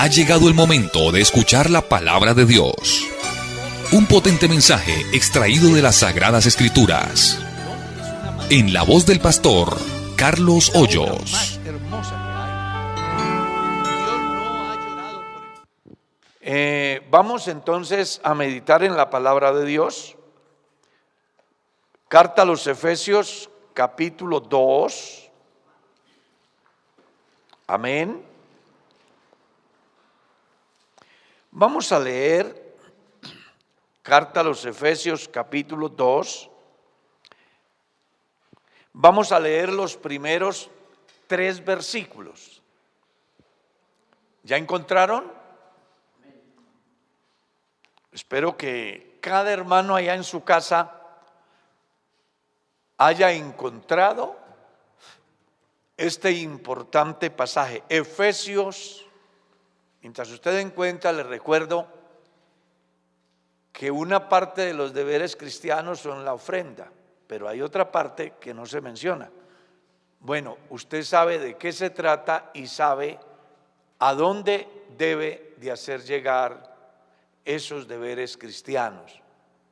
Ha llegado el momento de escuchar la palabra de Dios. Un potente mensaje extraído de las Sagradas Escrituras. En la voz del pastor Carlos Hoyos. Vamos entonces a meditar en la palabra de Dios. Carta a los Efesios, capítulo 2. Amén. Vamos a leer Carta a los Efesios, capítulo 2. Vamos a leer los primeros 3 versículos. ¿Ya encontraron? Espero que cada hermano allá en su casa haya encontrado este importante pasaje. Efesios, mientras usted encuentra, les recuerdo que una parte de los deberes cristianos son la ofrenda, pero hay otra parte que no se menciona. Bueno, usted sabe de qué se trata y sabe a dónde debe de hacer llegar esos deberes cristianos,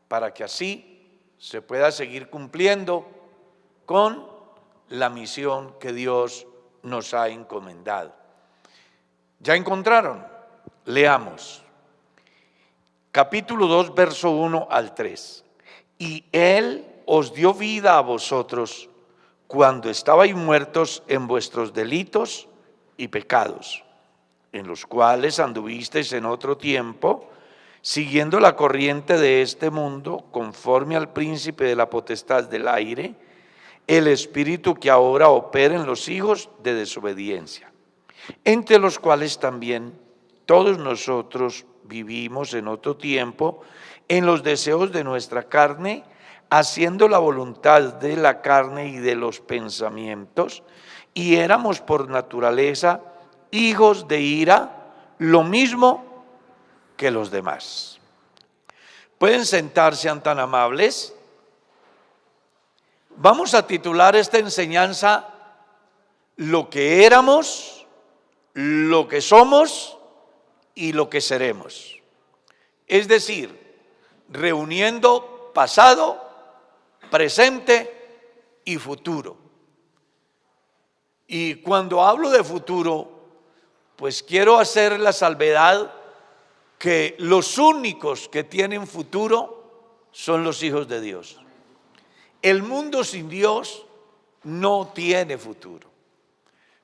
para que así se pueda seguir cumpliendo con la misión que Dios nos ha encomendado. ¿Ya encontraron? Leamos. Capítulo 2, verso 1 al 3. Y Él os dio vida a vosotros cuando estabais muertos en vuestros delitos y pecados, en los cuales anduvisteis en otro tiempo, siguiendo la corriente de este mundo, conforme al príncipe de la potestad del aire, el espíritu que ahora opera en los hijos de desobediencia, entre los cuales también todos nosotros vivimos en otro tiempo en los deseos de nuestra carne, haciendo la voluntad de la carne y de los pensamientos, y éramos por naturaleza hijos de ira, lo mismo que los demás. ¿Pueden sentarse, sean tan amables? Vamos a titular esta enseñanza: lo que éramos, lo que somos y lo que seremos. Es decir, reuniendo pasado, presente y futuro. Y cuando hablo de futuro, pues quiero hacer la salvedad que los únicos que tienen futuro son los hijos de Dios. El mundo sin Dios no tiene futuro,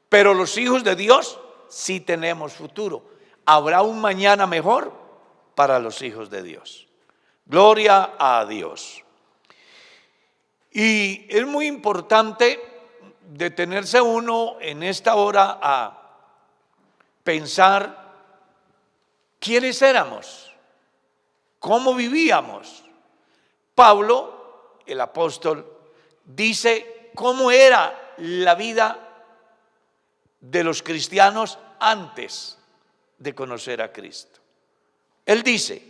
pero los hijos de Dios sí tenemos futuro. Habrá un mañana mejor para los hijos de Dios. Gloria a Dios. Y es muy importante detenerse uno en esta hora a pensar quiénes éramos, cómo vivíamos. Pablo, el apóstol, dice cómo era la vida de los cristianos antes de conocer a Cristo. Él dice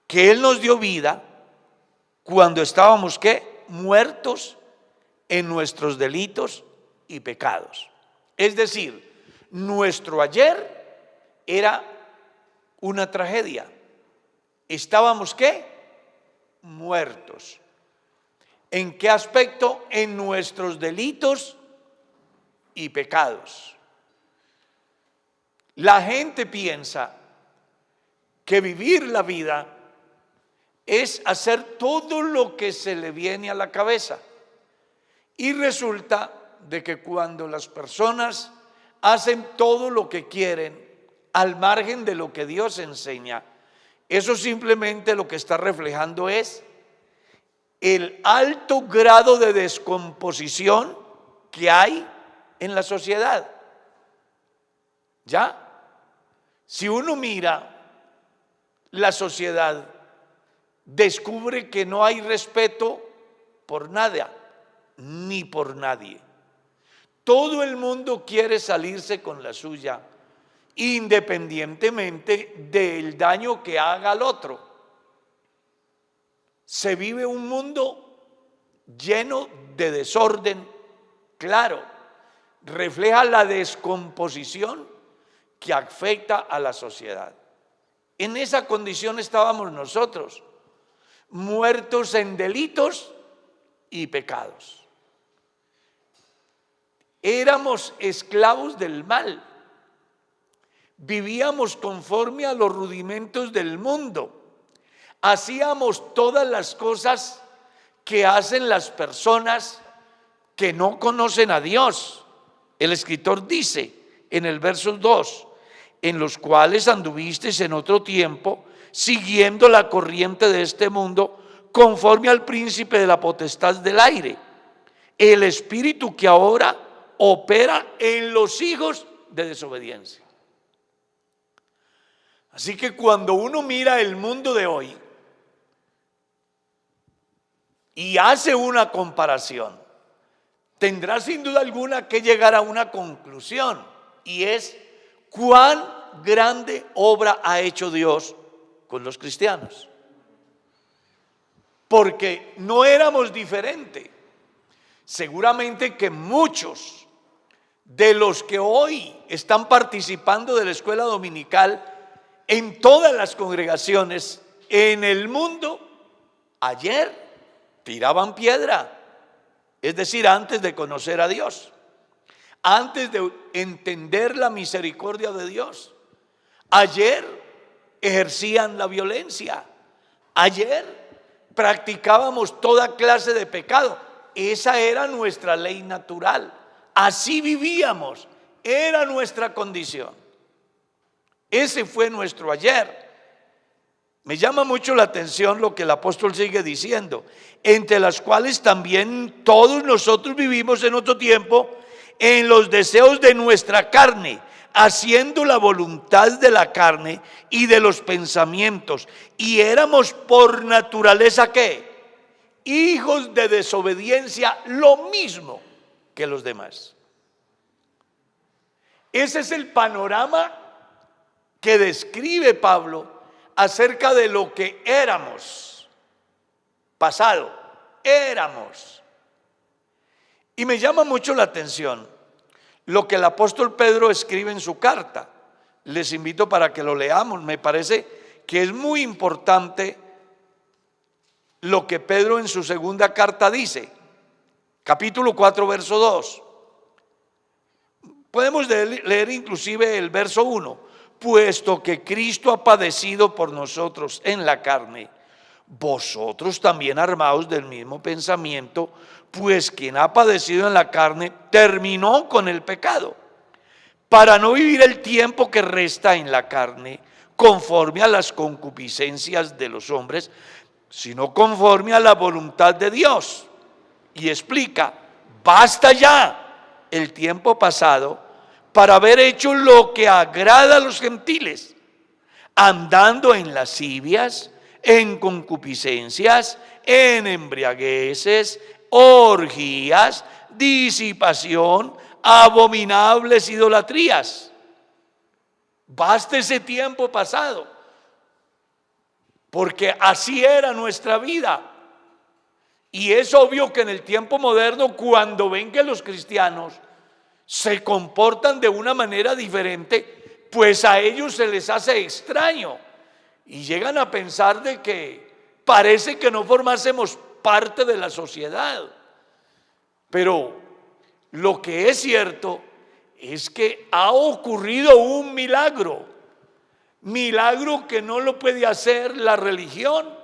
que Él nos dio vida cuando estábamos, ¿qué? Muertos en nuestros delitos y pecados. Es decir, nuestro ayer era una tragedia. Estábamos, ¿qué? Muertos. ¿En qué aspecto? En nuestros delitos y pecados. La gente piensa que vivir la vida es hacer todo lo que se le viene a la cabeza. Y resulta de que cuando las personas hacen todo lo que quieren, al margen de lo que Dios enseña, eso simplemente lo que está reflejando es el alto grado de descomposición que hay en la sociedad. ¿Ya? Si uno mira la sociedad, descubre que no hay respeto por nada, ni por nadie. Todo el mundo quiere salirse con la suya, independientemente del daño que haga al otro. Se vive un mundo lleno de desorden, claro, refleja la descomposición que afecta a la sociedad. En esa condición estábamos nosotros, muertos en delitos y pecados. Éramos esclavos del mal. Vivíamos conforme a los rudimentos del mundo. Hacíamos todas las cosas que hacen las personas que no conocen a Dios. El escritor dice en el verso 2, en los cuales anduvisteis en otro tiempo, siguiendo la corriente de este mundo, conforme al príncipe de la potestad del aire, el espíritu que ahora opera en los hijos de desobediencia. Así que cuando uno mira el mundo de hoy y hace una comparación, tendrá sin duda alguna que llegar a una conclusión, y es cuán grande obra ha hecho Dios con los cristianos. Porque no éramos diferentes. Seguramente que muchos de los que hoy están participando de la escuela dominical en todas las congregaciones en el mundo, ayer tiraban piedra, es decir, antes de conocer a Dios, antes de entender la misericordia de Dios. Ayer ejercían la violencia, ayer practicábamos toda clase de pecado. Esa era nuestra ley natural, así vivíamos, era nuestra condición. Ese fue nuestro ayer. Me llama mucho la atención lo que el apóstol sigue diciendo, entre las cuales también todos nosotros vivimos en otro tiempo en los deseos de nuestra carne, haciendo la voluntad de la carne y de los pensamientos, y éramos por naturaleza ¿qué? Hijos de desobediencia, lo mismo que los demás. Ese es el panorama que describe Pablo acerca de lo que éramos, pasado, éramos. Y me llama mucho la atención lo que el apóstol Pedro escribe en su carta. Les invito para que lo leamos. Me parece que es muy importante lo que Pedro en su segunda carta dice. Capítulo 4, verso 2. Podemos leer inclusive el verso 1. Puesto que Cristo ha padecido por nosotros en la carne, vosotros también armaos del mismo pensamiento, pues quien ha padecido en la carne terminó con el pecado, para no vivir el tiempo que resta en la carne conforme a las concupiscencias de los hombres, sino conforme a la voluntad de Dios. Y explica, basta ya el tiempo pasado para haber hecho lo que agrada a los gentiles, andando en lascivias, en concupiscencias, en embriagueces, orgías, disipación, abominables idolatrías. Basta ese tiempo pasado, porque así era nuestra vida. Y es obvio que en el tiempo moderno, cuando ven que los cristianos se comportan de una manera diferente, pues a ellos se les hace extraño y llegan a pensar de que parece que no formásemos parte de la sociedad. Pero lo que es cierto es que ha ocurrido un milagro que no lo puede hacer la religión,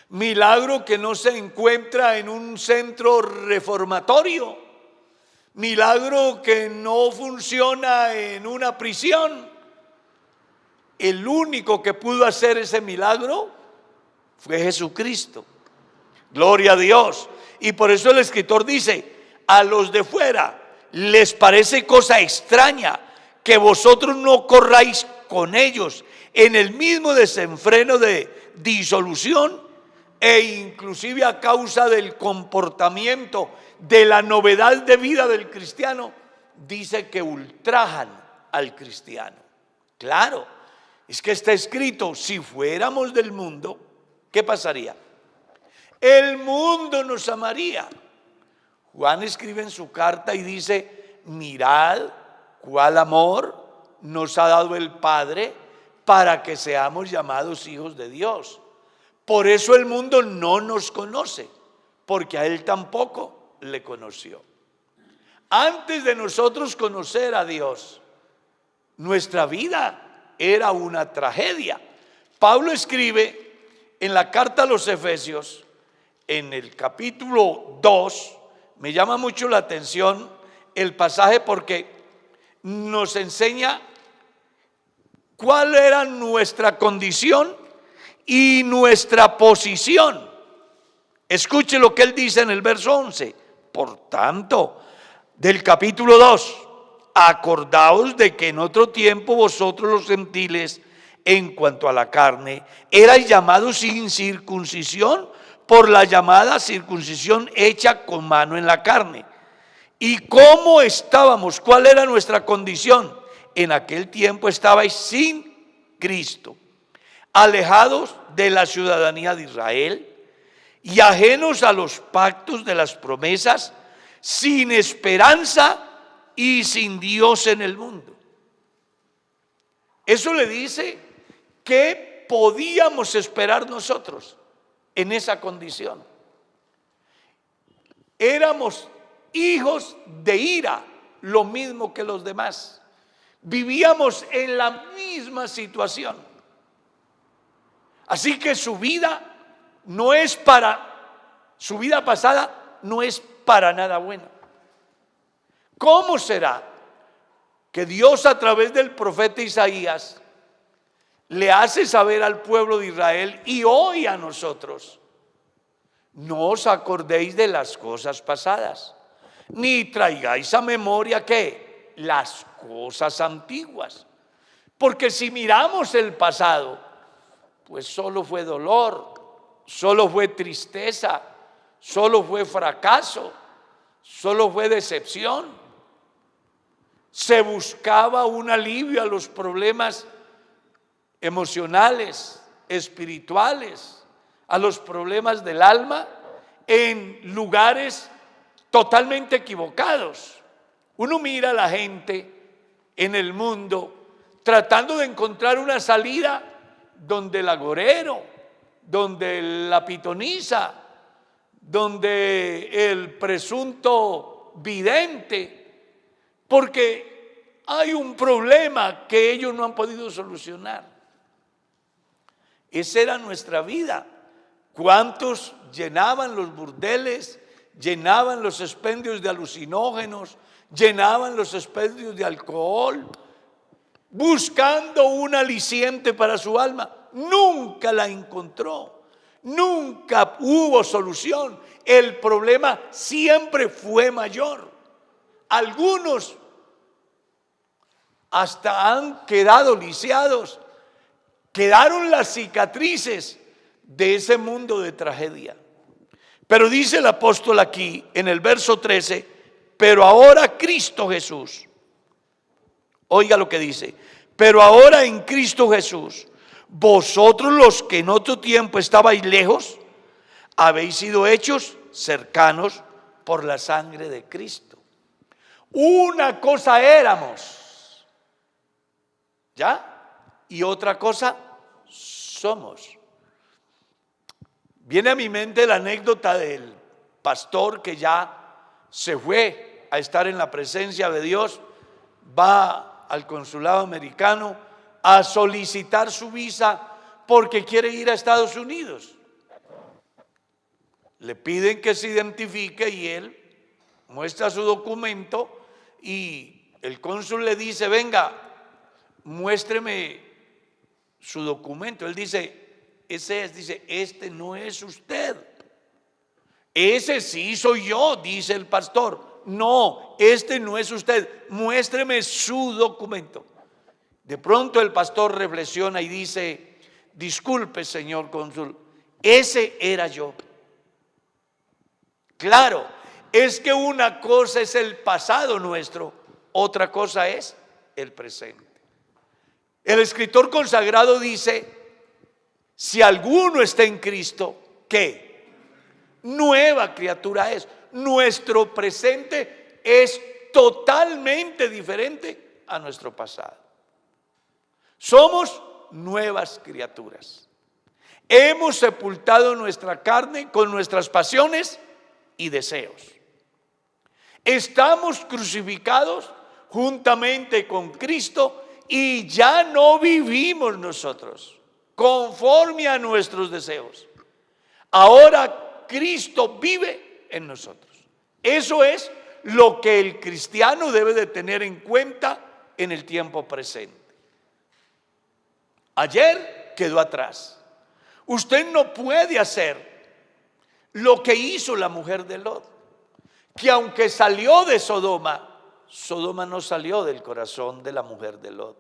milagro que no se encuentra en un centro reformatorio, milagro que no funciona en una prisión. El único que pudo hacer ese milagro fue Jesucristo. Gloria a Dios. Y por eso el escritor dice, a los de fuera les parece cosa extraña que vosotros no corráis con ellos en el mismo desenfreno de disolución, e inclusive a causa del comportamiento, de la novedad de vida del cristiano, dice que ultrajan al cristiano. Claro, es que está escrito, si fuéramos del mundo, ¿qué pasaría? El mundo nos amaría. Juan escribe en su carta y dice, mirad cuál amor nos ha dado el Padre para que seamos llamados hijos de Dios. Por eso el mundo no nos conoce, porque a Él tampoco le conoció. Antes de nosotros conocer a Dios, nuestra vida era una tragedia. Pablo escribe en la carta a los Efesios, en el capítulo 2, me llama mucho la atención el pasaje porque nos enseña cuál era nuestra condición y nuestra posición. Escuche lo que él dice en el verso 11. Por tanto, del capítulo 2, acordaos de que en otro tiempo vosotros los gentiles, en cuanto a la carne, erais llamados sin circuncisión por la llamada circuncisión hecha con mano en la carne. ¿Y cómo estábamos? ¿Cuál era nuestra condición? En aquel tiempo estabais sin Cristo, alejados de la ciudadanía de Israel y ajenos a los pactos de las promesas, sin esperanza y sin Dios en el mundo. Eso le dice que podíamos esperar nosotros en esa condición. Éramos hijos de ira, lo mismo que los demás. Vivíamos en la misma situación. Así que su vida pasada no es para nada buena. ¿Cómo será que Dios a través del profeta Isaías le hace saber al pueblo de Israel y hoy a nosotros: no os acordéis de las cosas pasadas, ni traigáis a memoria ¿qué? Las cosas antiguas? Porque si miramos el pasado, pues solo fue dolor, solo fue tristeza, solo fue fracaso, solo fue decepción. Se buscaba un alivio a los problemas emocionales, espirituales, a los problemas del alma en lugares totalmente equivocados. Uno mira a la gente en el mundo tratando de encontrar una salida donde el agorero, donde la pitoniza, donde el presunto vidente, porque hay un problema que ellos no han podido solucionar. Esa era nuestra vida. ¿Cuántos llenaban los burdeles, llenaban los expendios de alucinógenos, llenaban los expendios de alcohol, buscando un aliciente para su alma? Nunca la encontró, nunca hubo solución. El problema siempre fue mayor. Algunos hasta han quedado lisiados, quedaron las cicatrices de ese mundo de tragedia. Pero dice el apóstol aquí en el verso 13: pero ahora Cristo Jesús, oiga lo que dice, pero ahora en Cristo Jesús, vosotros los que en otro tiempo estabais lejos, habéis sido hechos cercanos por la sangre de Cristo. Una cosa éramos, ¿ya? Y otra cosa somos. Viene a mi mente la anécdota del pastor que ya se fue a estar en la presencia de Dios, va al consulado americano a solicitar su visa porque quiere ir a Estados Unidos. Le piden que se identifique y él muestra su documento y el cónsul le dice: venga, muéstreme su documento. Él dice: ese es, dice, este no es usted. Ese sí soy yo, dice el pastor. No, este no es usted, muéstreme su documento. De pronto el pastor reflexiona y dice: disculpe, señor cónsul, ese era yo. Claro, es que una cosa es el pasado nuestro, otra cosa es el presente. El escritor consagrado dice: si alguno está en Cristo, ¿qué? Nueva criatura es. Nuestro presente es totalmente diferente a nuestro pasado. Somos nuevas criaturas. Hemos sepultado nuestra carne con nuestras pasiones y deseos. Estamos crucificados juntamente con Cristo y ya no vivimos nosotros conforme a nuestros deseos. Ahora Cristo vive en nosotros. Eso es lo que el cristiano debe de tener en cuenta en el tiempo presente. Ayer quedó atrás. Usted no puede hacer lo que hizo la mujer de Lot, que aunque salió de Sodoma, Sodoma no salió del corazón de la mujer de Lot.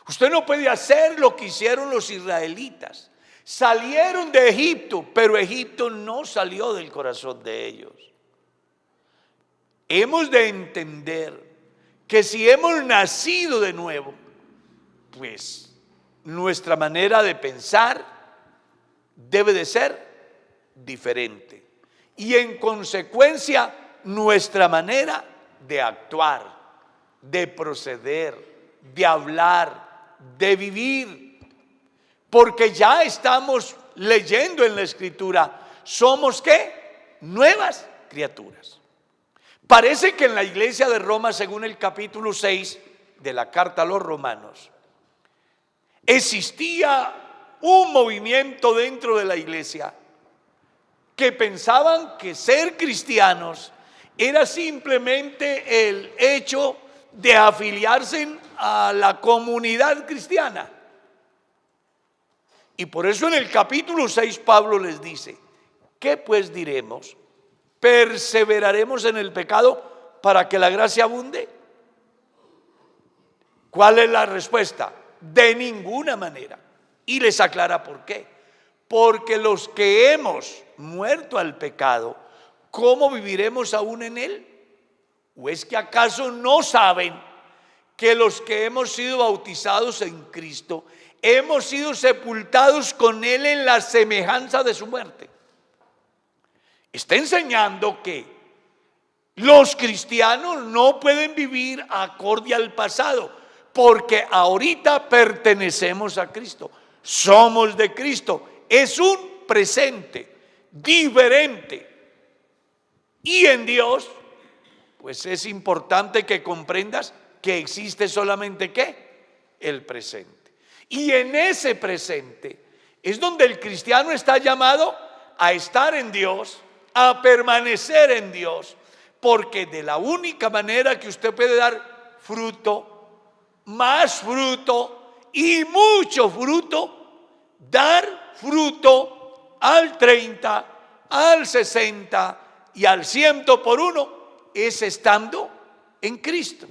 Usted no puede hacer lo que hicieron los israelitas. Salieron de Egipto, pero Egipto no salió del corazón de ellos. Hemos de entender que si hemos nacido de nuevo, pues nuestra manera de pensar debe de ser diferente. Y en consecuencia, nuestra manera de actuar, de proceder, de hablar, de vivir. Porque ya estamos leyendo en la Escritura, ¿somos qué? Nuevas criaturas. Parece que en la iglesia de Roma, según el capítulo 6 de la carta a los romanos, existía un movimiento dentro de la iglesia que pensaban que ser cristianos era simplemente el hecho de afiliarse a la comunidad cristiana. Y por eso en el capítulo 6 Pablo les dice, ¿qué pues diremos? ¿Perseveraremos en el pecado para que la gracia abunde? ¿Cuál es la respuesta? De ninguna manera. Y les aclara por qué. Porque los que hemos muerto al pecado, ¿cómo viviremos aún en él? ¿O es que acaso no saben que los que hemos sido bautizados en Cristo, hemos sido sepultados con él en la semejanza de su muerte? Está enseñando que los cristianos no pueden vivir acorde al pasado, porque ahorita pertenecemos a Cristo, somos de Cristo. Es un presente diferente. Y en Dios, pues es importante que comprendas que existe solamente ¿qué? El presente. Y en ese presente es donde el cristiano está llamado a estar en Dios, a permanecer en Dios, porque de la única manera que usted puede dar fruto, más fruto y mucho fruto, dar fruto al 30, al 60 y al 100 por uno, es estando en Cristo.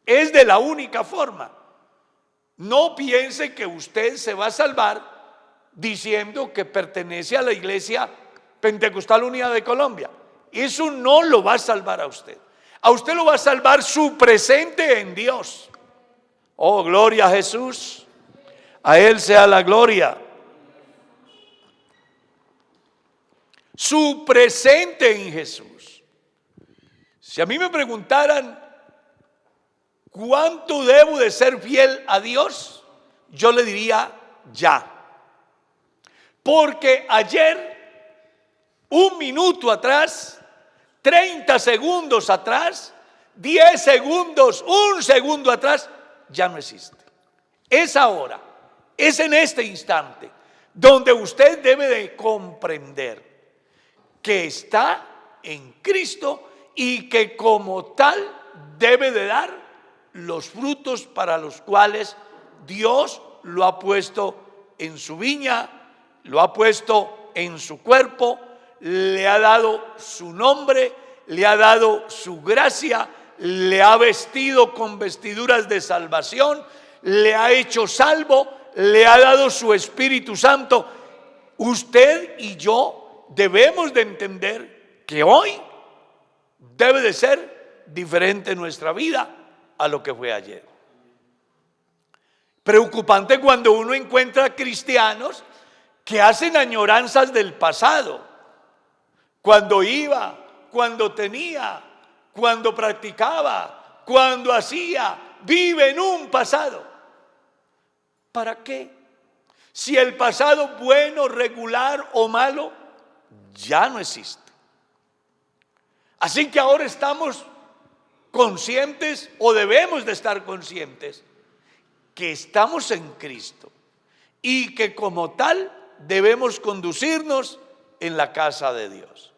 Es de la única forma. No piense que usted se va a salvar diciendo que pertenece a la Iglesia Pentecostal Unida de Colombia. Eso no lo va a salvar a usted. A usted lo va a salvar su presente en Dios. Oh, gloria a Jesús. A Él sea la gloria. Su presente en Jesús. Si a mí me preguntaran ¿cuánto debo de ser fiel a Dios? Yo le diría ya. Porque ayer, un minuto atrás, 30 segundos atrás, 10 segundos, un segundo atrás, ya no existe. Es ahora, es en este instante donde usted debe de comprender que está en Cristo y que como tal debe de dar los frutos para los cuales Dios lo ha puesto en su viña, lo ha puesto en su cuerpo, le ha dado su nombre, le ha dado su gracia, le ha vestido con vestiduras de salvación, le ha hecho salvo, le ha dado su Espíritu Santo. Usted y yo debemos de entender que hoy debe de ser diferente nuestra vida a lo que fue ayer. Preocupante cuando uno encuentra cristianos que hacen añoranzas del pasado, cuando iba, cuando tenía, cuando practicaba, cuando hacía, vive en un pasado. ¿Para qué? Si el pasado bueno, regular o malo ya no existe. Así que ahora estamos conscientes, o debemos de estar conscientes, que estamos en Cristo y que como tal debemos conducirnos en la casa de Dios.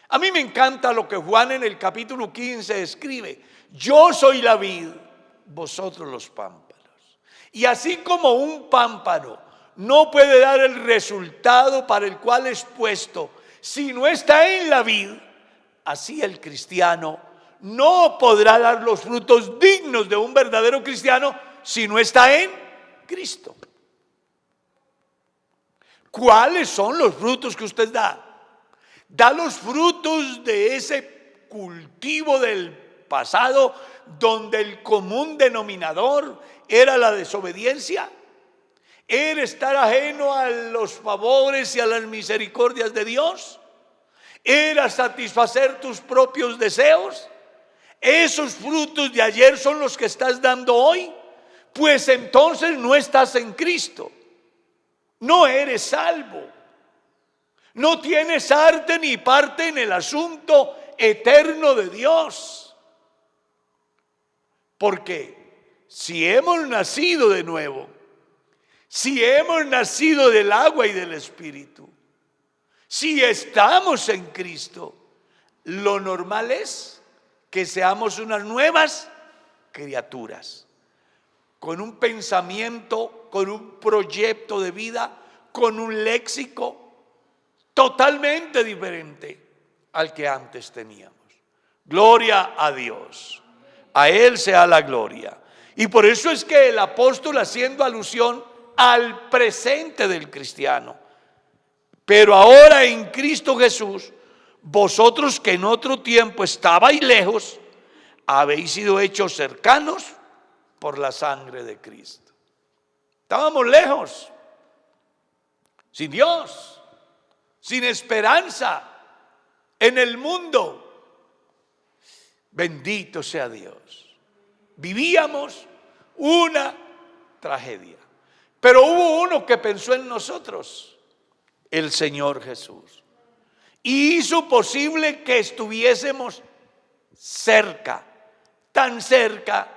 A mí me encanta lo que Juan en el capítulo 15 escribe: yo soy la vid, vosotros los pámpanos. Y así como un pámpano no puede dar el resultado para el cual es puesto si no está en la vid, así el cristiano no podrá dar los frutos dignos de un verdadero cristiano si no está en Cristo. ¿Cuáles son los frutos que usted da? Da los frutos de ese cultivo del pasado donde el común denominador era la desobediencia, era estar ajeno a los favores y a las misericordias de Dios, era satisfacer tus propios deseos. Esos frutos de ayer son los que estás dando hoy, pues entonces no estás en Cristo, no eres salvo, no tienes arte ni parte en el asunto eterno de Dios. Porque si hemos nacido de nuevo, si hemos nacido del agua y del Espíritu, si estamos en Cristo, lo normal es que seamos unas nuevas criaturas, con un pensamiento, con un proyecto de vida, con un léxico totalmente diferente al que antes teníamos. Gloria a Dios, a Él sea la gloria. Y por eso es que el apóstol, haciendo alusión al presente del cristiano: pero ahora en Cristo Jesús, vosotros que en otro tiempo estabais lejos, habéis sido hechos cercanos por la sangre de Cristo. Estábamos lejos, sin Dios, sin esperanza en el mundo. Bendito sea Dios. Vivíamos una tragedia, pero hubo uno que pensó en nosotros, el Señor Jesús, y hizo posible que estuviésemos cerca, tan cerca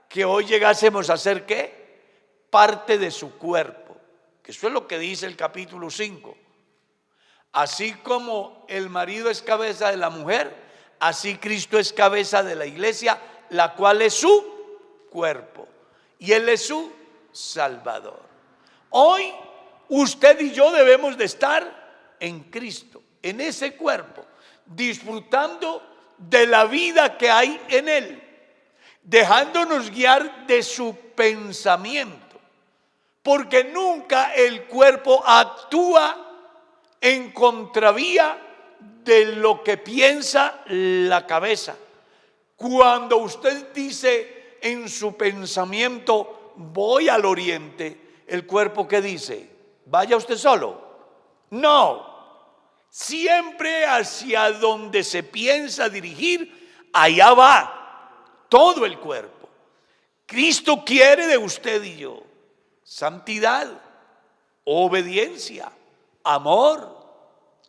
que hoy llegásemos a ser ¿qué? Parte de su cuerpo, que eso es lo que dice el capítulo 5. Así como el marido es cabeza de la mujer, así Cristo es cabeza de la iglesia, la cual es su cuerpo, y Él es su Salvador. Hoy usted y yo debemos de estar en Cristo, en ese cuerpo, disfrutando de la vida que hay en Él, dejándonos guiar de su pensamiento, porque nunca el cuerpo actúa en contravía de lo que piensa la cabeza. Cuando usted dice en su pensamiento: voy al oriente, el cuerpo ¿qué dice? ¿Vaya usted solo? No, siempre hacia donde se piensa dirigir, allá va todo el cuerpo. Cristo quiere de usted y yo santidad, obediencia, amor,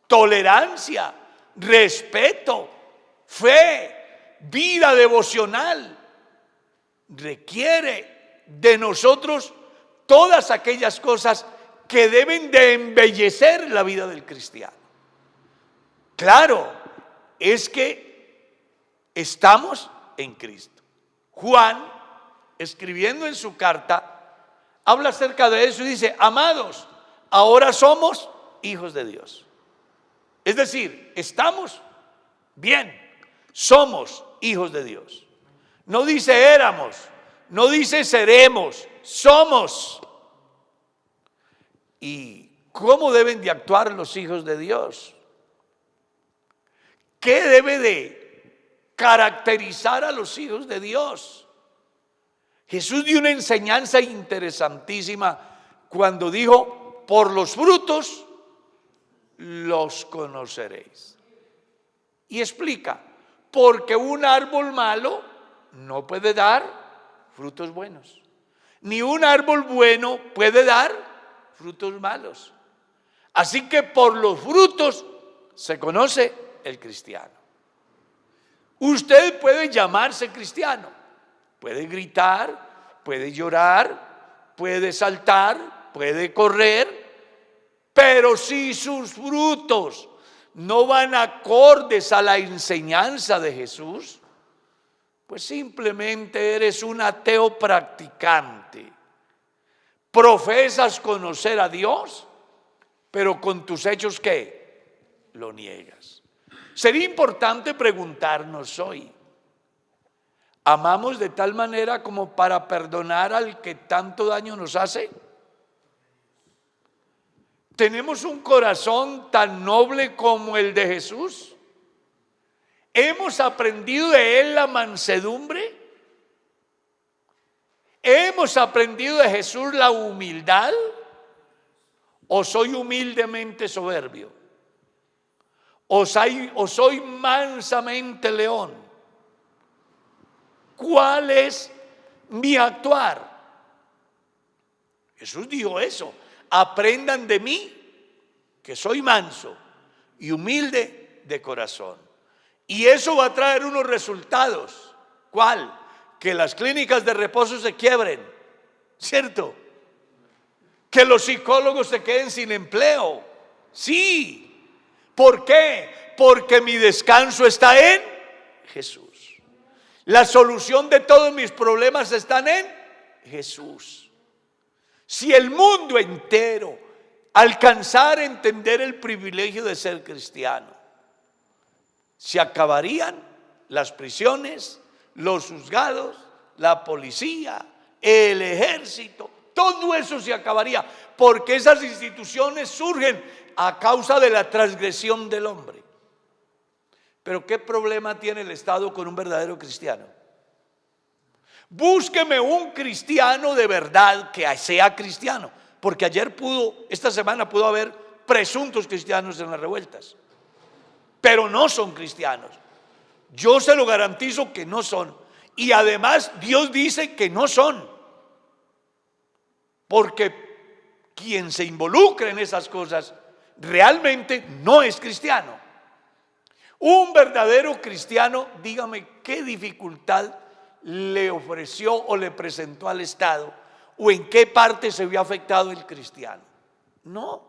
tolerancia, respeto, fe, vida devocional. Requiere de nosotros todas aquellas cosas que deben de embellecer la vida del cristiano. Claro, es que estamos en Cristo. Juan, escribiendo en su carta, habla acerca de eso y dice: amados, ahora somos hijos de Dios. Es decir, estamos bien, somos hijos de Dios. No dice éramos, no dice seremos, somos. ¿Y cómo deben de actuar los hijos de Dios? ¿Qué debe de caracterizar a los hijos de Dios? Jesús dio una enseñanza interesantísima cuando dijo: por los frutos los conoceréis. Y explica: porque un árbol malo no puede dar frutos buenos, Ni un árbol bueno puede dar frutos malos. Así que por los frutos se conoce el cristiano. Usted puede llamarse cristiano, puede gritar, puede llorar, puede saltar, puede correr, pero si sus frutos no van acordes a la enseñanza de Jesús, pues simplemente eres un ateo practicante. Profesas conocer a Dios, pero con tus hechos, ¿qué? Lo niegas. Sería importante preguntarnos hoy: ¿amamos de tal manera como para perdonar al que tanto daño nos hace? ¿Tenemos un corazón tan noble como el de Jesús? ¿Hemos aprendido de Él la mansedumbre? ¿Hemos aprendido de Jesús la humildad? ¿O soy humildemente soberbio? ¿O soy mansamente león? ¿Cuál es mi actuar? Jesús dijo eso: aprendan de mí, que soy manso y humilde de corazón. Y eso va a traer unos resultados. ¿Cuál? Que las clínicas de reposo se quiebren, ¿cierto? Que los psicólogos se queden sin empleo. Sí. ¿Por qué? Porque mi descanso está en Jesús. La solución de todos mis problemas está en Jesús. Si el mundo entero alcanzara a entender el privilegio de ser cristiano, se acabarían las prisiones, los juzgados, la policía, el ejército. Todo eso se acabaría, porque esas instituciones surgen a causa de la transgresión del hombre. Pero ¿qué problema tiene el Estado con un verdadero cristiano? Búsqueme un cristiano de verdad que sea cristiano, porque esta semana pudo haber presuntos cristianos en las revueltas, pero no son cristianos. Yo se lo garantizo que no son, y además Dios dice que no son, porque quien se involucra en esas cosas realmente no es cristiano. Un verdadero cristiano, dígame qué dificultad le ofreció o le presentó al Estado, o en qué parte se vio afectado el cristiano. No.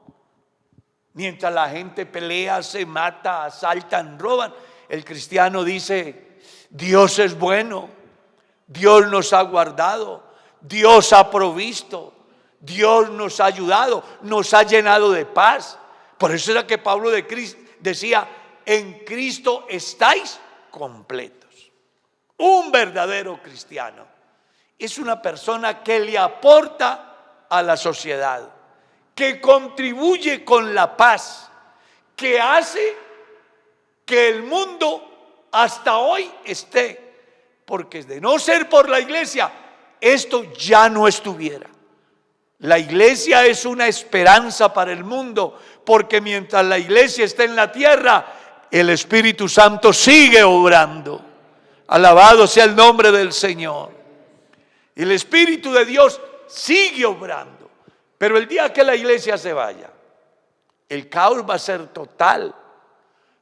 Mientras la gente pelea, se mata, asaltan, roban, el cristiano dice: Dios es bueno, Dios nos ha guardado, Dios ha provisto, Dios nos ha ayudado, nos ha llenado de paz. Por eso era que Pablo decía: en Cristo estáis completos. Un verdadero cristiano es una persona que le aporta a la sociedad, que contribuye con la paz, que hace que el mundo hasta hoy esté, porque de no ser por la iglesia, esto ya no estuviera. La iglesia es una esperanza para el mundo, porque mientras la iglesia está en la tierra, el Espíritu Santo sigue obrando. Alabado sea el nombre del Señor. El Espíritu de Dios sigue obrando. Pero el día que la iglesia se vaya, el caos va a ser total,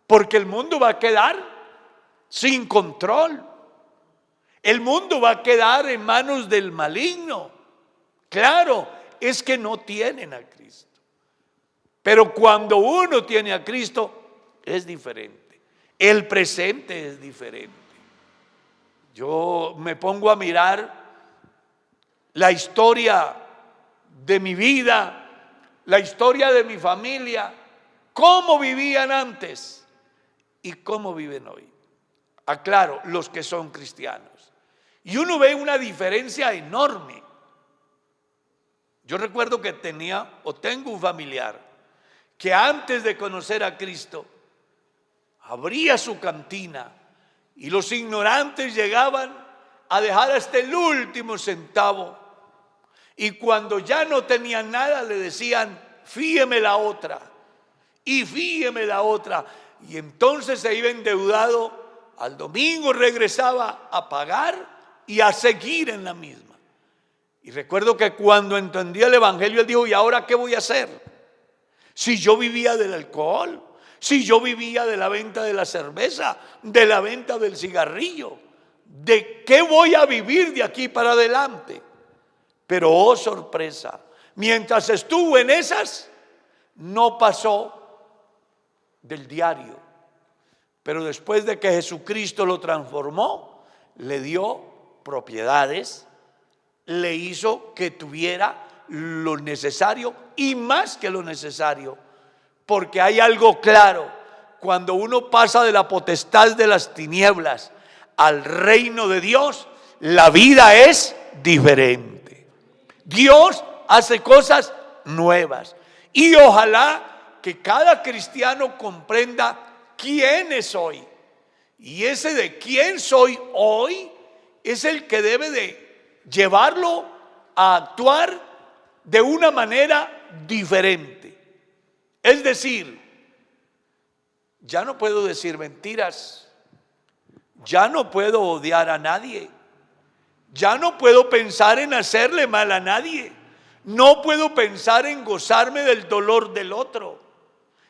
porque el mundo va a quedar sin control. El mundo va a quedar en manos del maligno. Claro, es que no tienen a Cristo. Pero cuando uno tiene a Cristo, es diferente. El presente es diferente. Yo me pongo a mirar la historia de mi vida, la historia de mi familia, cómo vivían antes y cómo viven hoy. Aclaro, los que son cristianos. Y uno ve una diferencia enorme. Yo recuerdo que tengo un familiar que antes de conocer a Cristo abría su cantina y los ignorantes llegaban a dejar hasta el último centavo, y cuando ya no tenían nada le decían: fíeme la otra y fíeme la otra, y entonces se iba endeudado, al domingo regresaba a pagar y a seguir en la misma. Y recuerdo que cuando entendí el evangelio, él dijo: ¿y ahora qué voy a hacer? Si yo vivía del alcohol, si yo vivía de la venta de la cerveza, de la venta del cigarrillo, ¿de qué voy a vivir de aquí para adelante? Pero oh sorpresa, mientras estuvo en esas, no pasó del diario. Pero después de que Jesucristo lo transformó, le dio propiedades, le hizo que tuviera lo necesario y más que lo necesario. Porque hay algo claro: cuando uno pasa de la potestad de las tinieblas al reino de Dios, la vida es diferente. Dios hace cosas nuevas. Y ojalá que cada cristiano comprenda quién es hoy. Y ese de quién soy hoy es el que debe de llevarlo a actuar de una manera diferente. Es decir, ya no puedo decir mentiras, ya no puedo odiar a nadie, ya no puedo pensar en hacerle mal a nadie, no puedo pensar en gozarme del dolor del otro,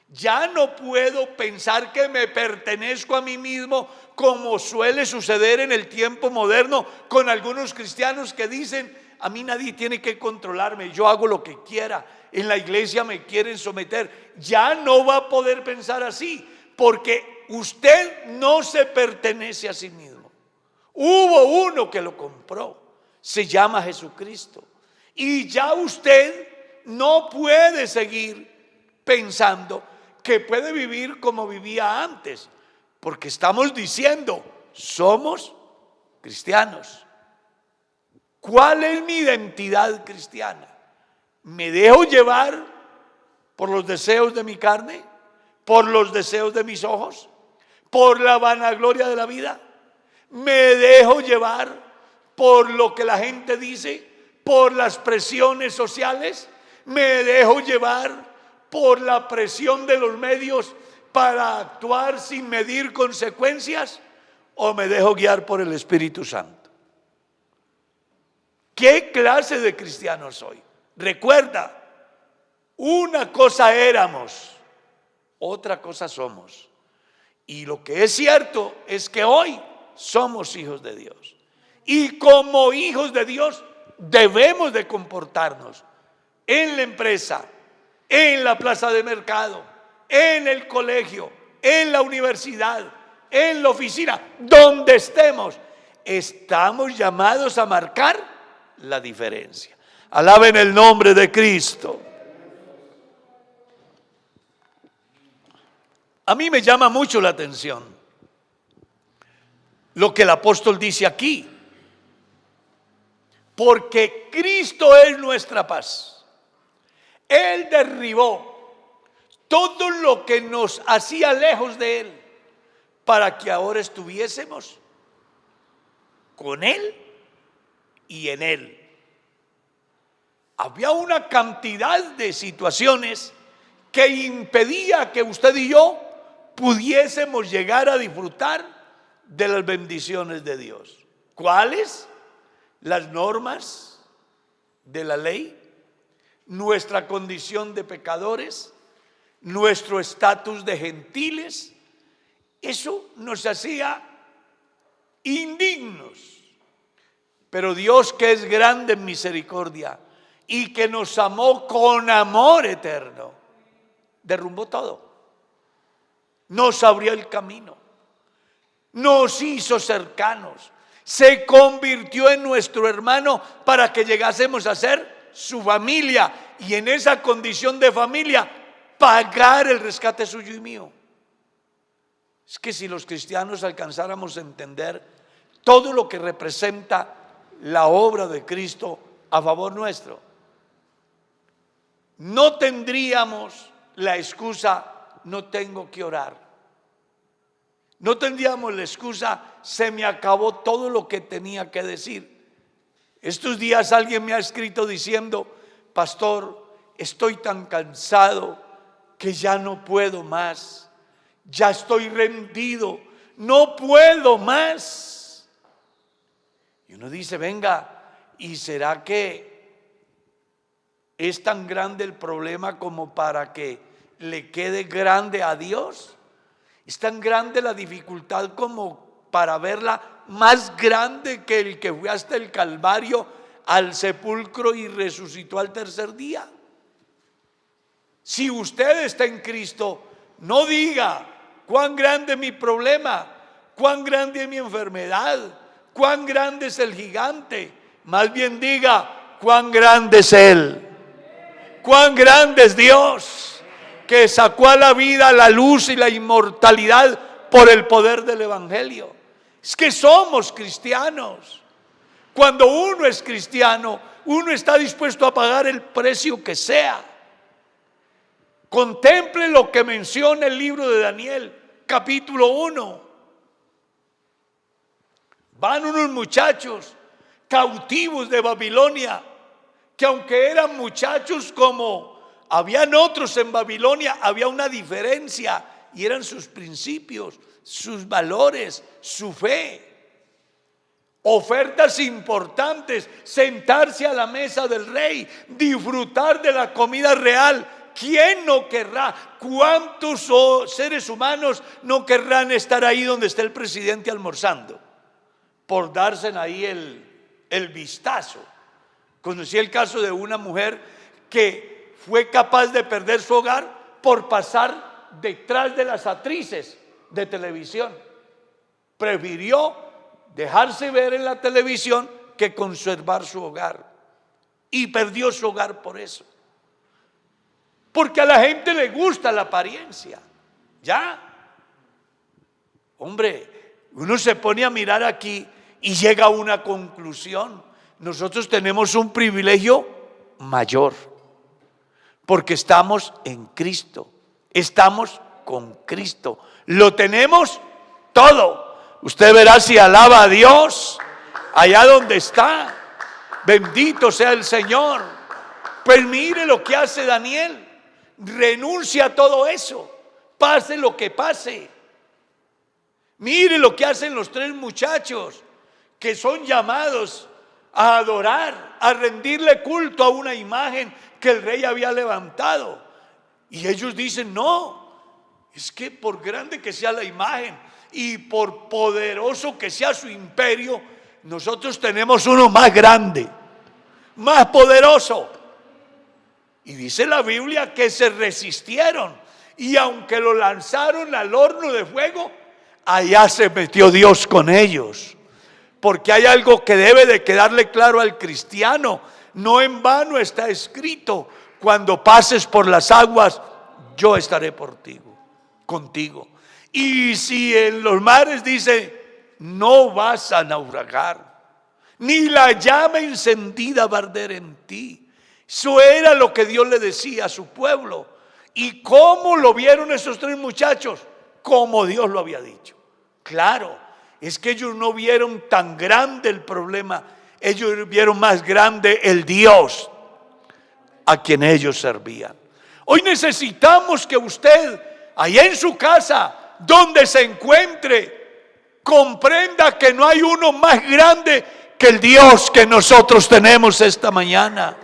ya no puedo pensar que me pertenezco a mí mismo, como suele suceder en el tiempo moderno con algunos cristianos que dicen: a mí nadie tiene que controlarme, yo hago lo que quiera, en la iglesia me quieren someter. Ya no va a poder pensar así, porque usted no se pertenece a sí mismo. Hubo uno que lo compró, se llama Jesucristo, y ya usted no puede seguir pensando que puede vivir como vivía antes, porque estamos diciendo: somos cristianos. ¿Cuál es mi identidad cristiana? ¿Me dejo llevar por los deseos de mi carne? ¿Por los deseos de mis ojos? ¿Por la vanagloria de la vida? ¿Me dejo llevar por lo que la gente dice? ¿Por las presiones sociales? ¿Me dejo llevar por la presión de los medios para actuar sin medir consecuencias? ¿O me dejo guiar por el Espíritu Santo? ¿Qué clase de cristiano soy? Recuerda, una cosa éramos, otra cosa somos. Y lo que es cierto es que hoy somos hijos de Dios. Y como hijos de Dios debemos de comportarnos en la empresa, en la plaza de mercado, en el colegio, en la universidad, en la oficina, donde estemos. Estamos llamados a marcar la diferencia. Alaben el nombre de Cristo. A mí me llama mucho la atención lo que el apóstol dice aquí, porque Cristo es nuestra paz. Él derribó todo lo que nos hacía lejos de Él, para que ahora estuviésemos con Él y en Él. Había una cantidad de situaciones que impedía que usted y yo pudiésemos llegar a disfrutar de las bendiciones de Dios. ¿Cuáles? Las normas de la ley, nuestra condición de pecadores, nuestro estatus de gentiles. Eso nos hacía indignos. Pero Dios, que es grande en misericordia y que nos amó con amor eterno, derrumbó todo. Nos abrió el camino, nos hizo cercanos, se convirtió en nuestro hermano para que llegásemos a ser su familia, y en esa condición de familia pagar el rescate suyo y mío. Es que si los cristianos alcanzáramos a entender todo lo que representa la obra de Cristo a favor nuestro, no tendríamos la excusa: no tengo que orar. No tendríamos la excusa: se me acabó todo lo que tenía que decir. Estos días alguien me ha escrito diciendo: pastor, estoy tan cansado que ya no puedo más. Ya estoy rendido, no puedo más. Y uno dice: venga, ¿y será que es tan grande el problema como para que le quede grande a Dios? ¿Es tan grande la dificultad como para verla más grande que el que fue hasta el Calvario, al sepulcro y resucitó al tercer día? Si usted está en Cristo, no diga cuán grande es mi problema, cuán grande es mi enfermedad, cuán grande es el gigante. Más bien diga cuán grande es Él, cuán grande es Dios, que sacó a la vida la luz y la inmortalidad por el poder del Evangelio. Es que somos cristianos. Cuando uno es cristiano, uno está dispuesto a pagar el precio que sea. Contemple lo que menciona el libro de Daniel, capítulo 1. Van unos muchachos cautivos de Babilonia, que aunque eran muchachos como habían otros en Babilonia, había una diferencia, y eran sus principios, sus valores, su fe. Ofertas importantes: sentarse a la mesa del rey, disfrutar de la comida real. ¿Quién no querrá? ¿Cuántos seres humanos no querrán estar ahí donde está el presidente almorzando? Por darse ahí el vistazo. Conocí el caso de una mujer que fue capaz de perder su hogar por pasar detrás de las actrices de televisión. Prefirió dejarse ver en la televisión que conservar su hogar, y perdió su hogar por eso, porque a la gente le gusta la apariencia. Ya, hombre, uno se pone a mirar aquí y llega a una conclusión: nosotros tenemos un privilegio mayor, porque estamos en Cristo, estamos con Cristo, lo tenemos todo. Usted verá si alaba a Dios allá donde está. Bendito sea el Señor. Pues mire lo que hace Daniel: renuncia a todo eso, pase lo que pase. Mire lo que hacen los tres muchachos que son llamados a adorar, a rendirle culto a una imagen que el rey había levantado. Y ellos dicen: no, es que por grande que sea la imagen y por poderoso que sea su imperio, nosotros tenemos uno más grande, más poderoso. Y dice la Biblia que se resistieron, y aunque lo lanzaron al horno de fuego, allá se metió Dios con ellos. Porque hay algo que debe de quedarle claro al cristiano: no en vano está escrito: cuando pases por las aguas, yo estaré contigo. Y si en los mares, dice, no vas a naufragar, ni la llama encendida va a arder en ti. Eso era lo que Dios le decía a su pueblo. ¿Y cómo lo vieron esos tres muchachos? Como Dios lo había dicho. Claro, es que ellos no vieron tan grande el problema, ellos vieron más grande el Dios a quien ellos servían. Hoy necesitamos que usted, allá en su casa, donde se encuentre, comprenda que no hay uno más grande que el Dios que nosotros tenemos esta mañana.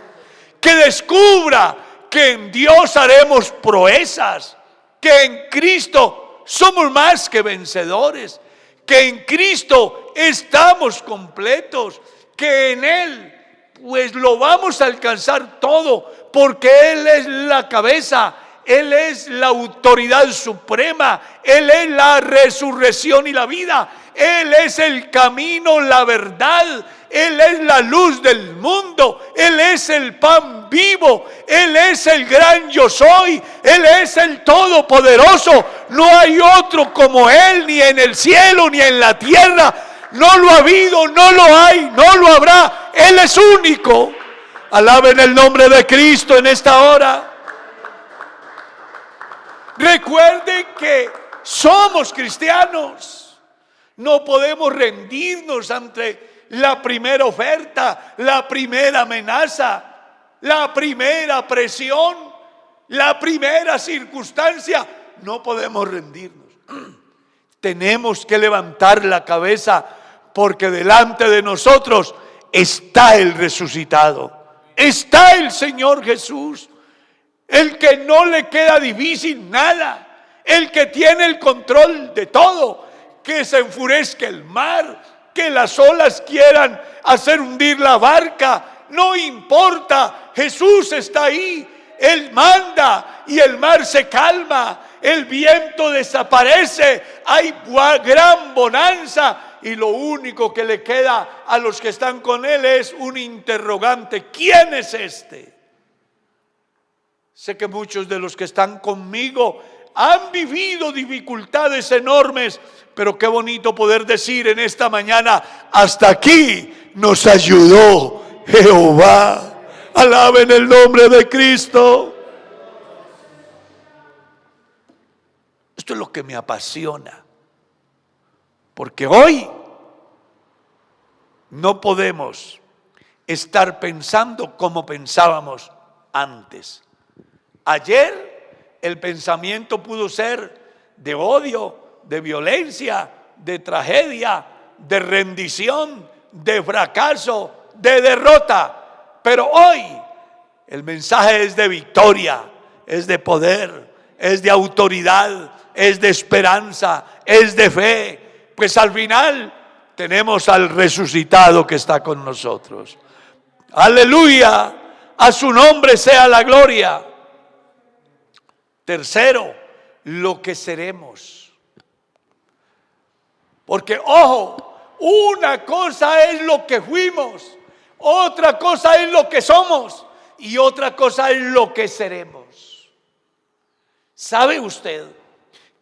Que descubra que en Dios haremos proezas, que en Cristo somos más que vencedores, que en Cristo estamos completos, que en Él pues lo vamos a alcanzar todo, porque Él es la cabeza, Él es la autoridad suprema, Él es la resurrección y la vida, Él es el camino, la verdad, Él es la luz del mundo, Él es el pan vivo, Él es el gran yo soy, Él es el todopoderoso. No hay otro como Él, ni en el cielo ni en la tierra. No lo ha habido, no lo hay, no lo habrá. Él es único. Alaben el nombre de Cristo en esta hora. Recuerden que somos cristianos. No podemos rendirnos ante la primera oferta, la primera amenaza, la primera presión, la primera circunstancia. No podemos rendirnos. Tenemos que levantar la cabeza, porque delante de nosotros está el resucitado, está el Señor Jesús, el que no le queda difícil nada, el que tiene el control de todo. Que se enfurezca el mar, que las olas quieran hacer hundir la barca, no importa, Jesús está ahí. Él manda y el mar se calma, el viento desaparece, hay gran bonanza, y lo único que le queda a los que están con Él es un interrogante: ¿quién es este? Sé que muchos de los que están conmigo han vivido dificultades enormes, pero qué bonito poder decir en esta mañana: hasta aquí nos ayudó Jehová. Alaben el nombre de Cristo. Esto es lo que me apasiona, porque hoy no podemos estar pensando como pensábamos antes. Ayer el pensamiento pudo ser de odio, de violencia, de tragedia, de rendición, de fracaso, de derrota. Pero hoy el mensaje es de victoria, es de poder, es de autoridad, es de esperanza, es de fe. Pues al final tenemos al resucitado que está con nosotros. Aleluya, a su nombre sea la gloria. Tercero, lo que seremos. Porque ojo, una cosa es lo que fuimos, otra cosa es lo que somos y otra cosa es lo que seremos. ¿Sabe usted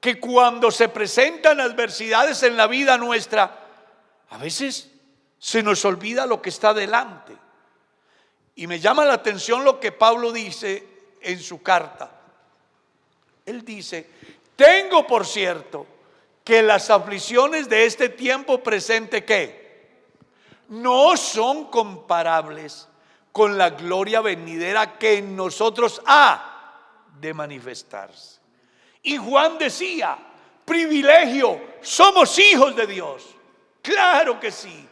que cuando se presentan adversidades en la vida nuestra, a veces se nos olvida lo que está delante? Y me llama la atención lo que Pablo dice en su carta. Él dice: tengo por cierto que las aflicciones de este tiempo presente, ¿qué? No son comparables con la gloria venidera que en nosotros ha de manifestarse. Y Juan decía: privilegio, somos hijos de Dios. Claro que sí,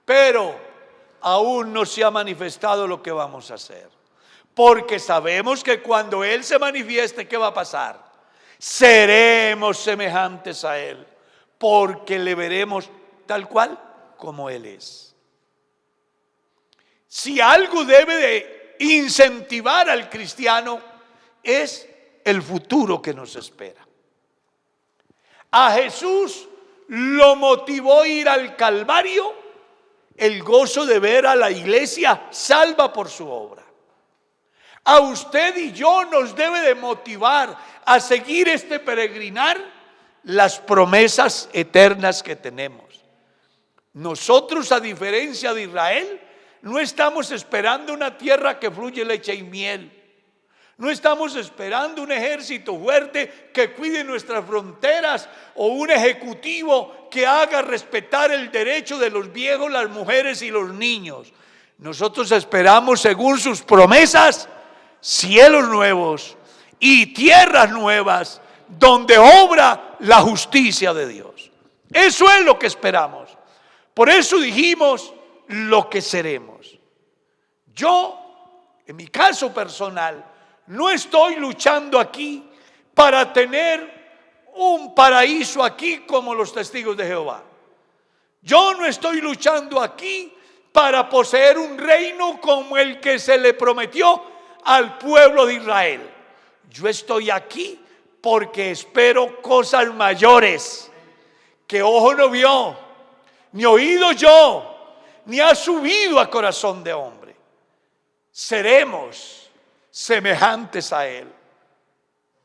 pero aún no se ha manifestado lo que vamos a hacer. Porque sabemos que cuando Él se manifieste, ¿qué va a pasar? Seremos semejantes a Él, porque le veremos tal cual como Él es. Si algo debe de incentivar al cristiano, es el futuro que nos espera. A Jesús lo motivó ir al Calvario el gozo de ver a la iglesia salva por su obra. A usted y yo nos debe de motivar a seguir este peregrinar las promesas eternas que tenemos. Nosotros, a diferencia de Israel, no estamos esperando una tierra que fluye leche y miel. No estamos esperando un ejército fuerte que cuide nuestras fronteras o un ejecutivo que haga respetar el derecho de los viejos, las mujeres y los niños. Nosotros esperamos, según sus promesas, cielos nuevos y tierras nuevas donde obra la justicia de Dios. Eso es lo que esperamos. Por eso dijimos lo que seremos. Yo, en mi caso personal, no estoy luchando aquí para tener un paraíso aquí como los testigos de Jehová. Yo no estoy luchando aquí para poseer un reino como el que se le prometió al pueblo de Israel. Yo estoy aquí porque espero cosas mayores que ojo no vio, ni oído yo, ni ha subido a corazón de hombre. Seremos semejantes a Él.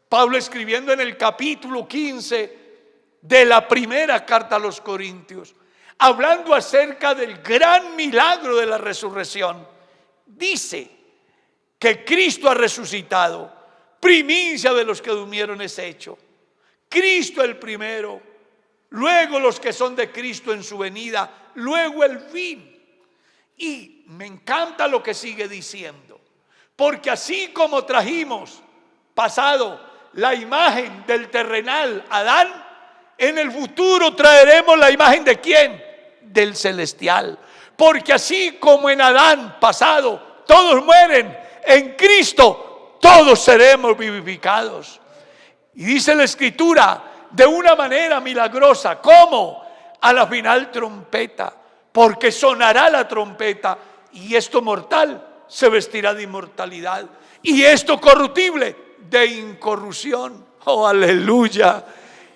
Pablo, escribiendo en el capítulo 15 de la primera carta a los Corintios, hablando acerca del gran milagro de la resurrección, dice que Cristo ha resucitado, primicia de los que durmieron es hecho. Cristo el primero, luego los que son de Cristo en su venida, luego el fin. Y me encanta lo que sigue diciendo, porque así como trajimos pasado la imagen del terrenal Adán, en el futuro traeremos la imagen ¿de quién? Del celestial. Porque así como en Adán pasado todos mueren, en Cristo todos seremos vivificados. Y dice la Escritura de una manera milagrosa, ¿cómo? A la final trompeta, porque sonará la trompeta y esto mortal se vestirá de inmortalidad y esto corruptible de incorrupción. Oh, aleluya.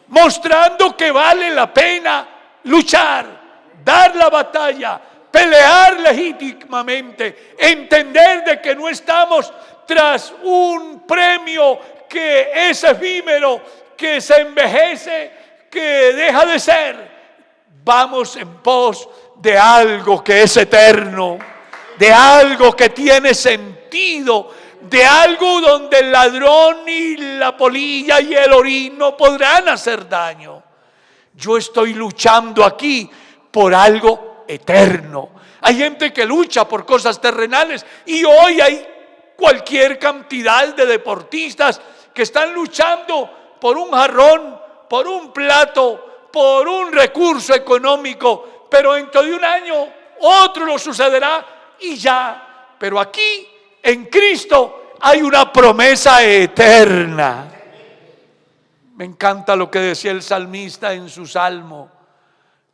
Mostrando que vale la pena luchar, dar la batalla, pelear legítimamente, entender de que no estamos tras un premio que es efímero, que se envejece, que deja de ser. Vamos en pos de algo que es eterno, de algo que tiene sentido, de algo donde el ladrón y la polilla y el orín no podrán hacer daño. Yo estoy luchando aquí por algo eterno. Hay gente que lucha por cosas terrenales y hoy hay cualquier cantidad de deportistas que están luchando por un jarrón, por un plato, por un recurso económico, pero dentro de un año otro lo sucederá y ya. Pero aquí en Cristo hay una promesa eterna. Me encanta lo que decía el salmista en su salmo.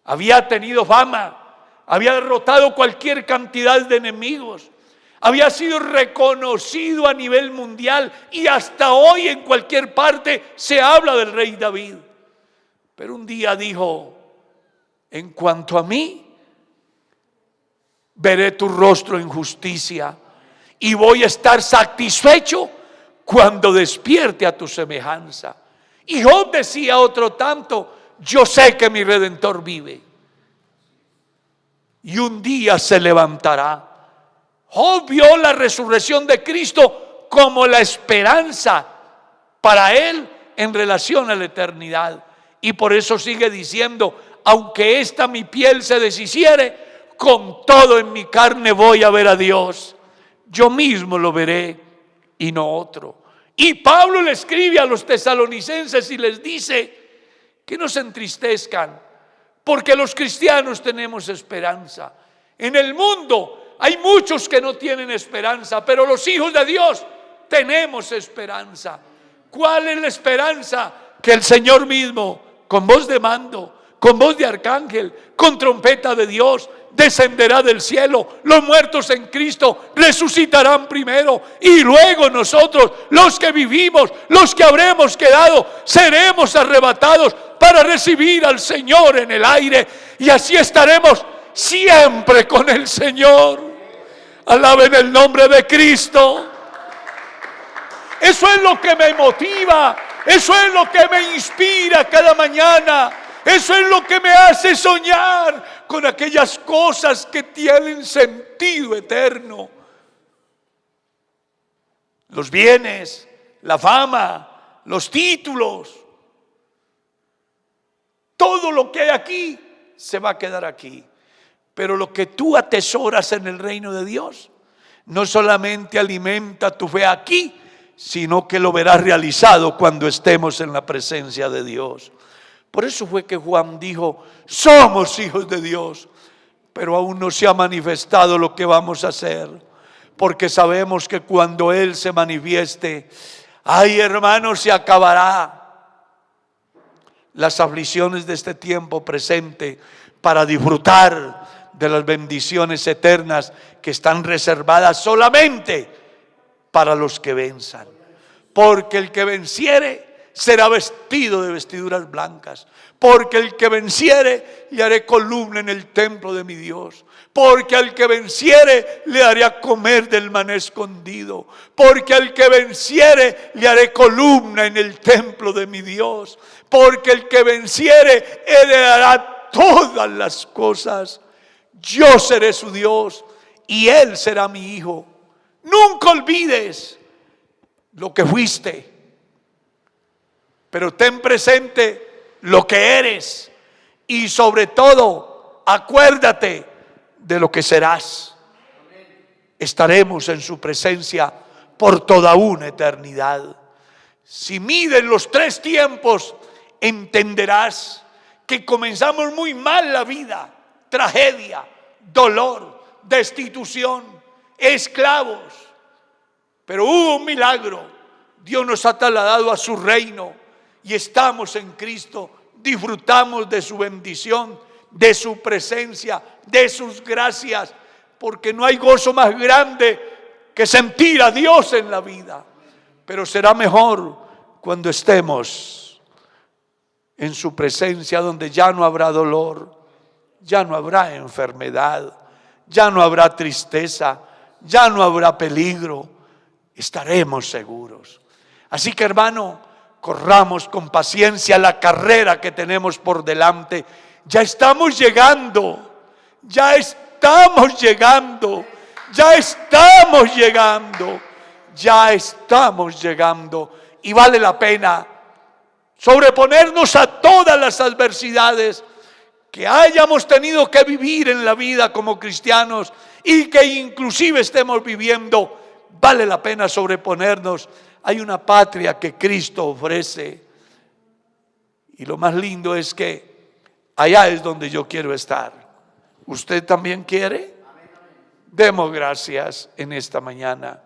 Había tenido fama, había derrotado cualquier cantidad de enemigos, había sido reconocido a nivel mundial y hasta hoy en cualquier parte se habla del rey David. Pero un día dijo: en cuanto a mí, veré tu rostro en justicia y voy a estar satisfecho cuando despierte a tu semejanza. Y Job decía otro tanto: yo sé que mi Redentor vive y un día se levantará. Job vio la resurrección de Cristo como la esperanza para él en relación a la eternidad. Y por eso sigue diciendo: aunque esta mi piel se deshiciere, con todo en mi carne voy a ver a Dios. Yo mismo lo veré y no otro. Y Pablo le escribe a los tesalonicenses y les dice que no se entristezcan, porque los cristianos tenemos esperanza. En el mundo hay muchos que no tienen esperanza, pero los hijos de Dios tenemos esperanza. ¿Cuál es la esperanza? Que el Señor mismo, con voz de mando, con voz de arcángel, con trompeta de Dios, descenderá del cielo. Los muertos en Cristo resucitarán primero y luego nosotros, los que vivimos, los que habremos quedado, seremos arrebatados para recibir al Señor en el aire y así estaremos siempre con el Señor. Alaben el nombre de Cristo. Eso es lo que me motiva, eso es lo que me inspira cada mañana, eso es lo que me hace soñar con aquellas cosas que tienen sentido eterno. Los bienes, la fama, los títulos, todo lo que hay aquí se va a quedar aquí. Pero lo que tú atesoras en el reino de Dios no solamente alimenta tu fe aquí, sino que lo verás realizado cuando estemos en la presencia de Dios. Por eso fue que Juan dijo: somos hijos de Dios, pero aún no se ha manifestado lo que vamos a hacer, porque sabemos que cuando Él se manifieste, ay hermanos, se acabará las aflicciones de este tiempo presente para disfrutar de las bendiciones eternas que están reservadas solamente para los que venzan. Porque el que venciere será vestido de vestiduras blancas. Porque el que venciere le haré columna en el templo de mi Dios. Porque al que venciere le haré a comer del maná escondido. Porque al que venciere le haré columna en el templo de mi Dios. Porque el que venciere heredará todas las cosas. Yo seré su Dios y Él será mi hijo. Nunca olvides lo que fuiste, pero ten presente lo que eres y sobre todo acuérdate de lo que serás. Estaremos en su presencia por toda una eternidad. Si mides los 3 tiempos, entenderás que comenzamos muy mal la vida. Tragedia, dolor, destitución, esclavos. Pero hubo un milagro. Dios nos ha trasladado a su reino y estamos en Cristo. Disfrutamos de su bendición, de su presencia, de sus gracias, porque no hay gozo más grande que sentir a Dios en la vida. Pero será mejor cuando estemos en su presencia, donde ya no habrá dolor, ya no habrá enfermedad, ya no habrá tristeza, ya no habrá peligro. Estaremos seguros. Así que, hermano, corramos con paciencia la carrera que tenemos por delante. Ya estamos llegando, ya estamos llegando, ya estamos llegando, ya estamos llegando. Y vale la pena sobreponernos a todas las adversidades que hayamos tenido que vivir en la vida como cristianos y que inclusive estemos viviendo. Vale la pena sobreponernos. Hay una patria que Cristo ofrece. Y lo más lindo es que allá es donde yo quiero estar. ¿Usted también quiere? Demos gracias en esta mañana.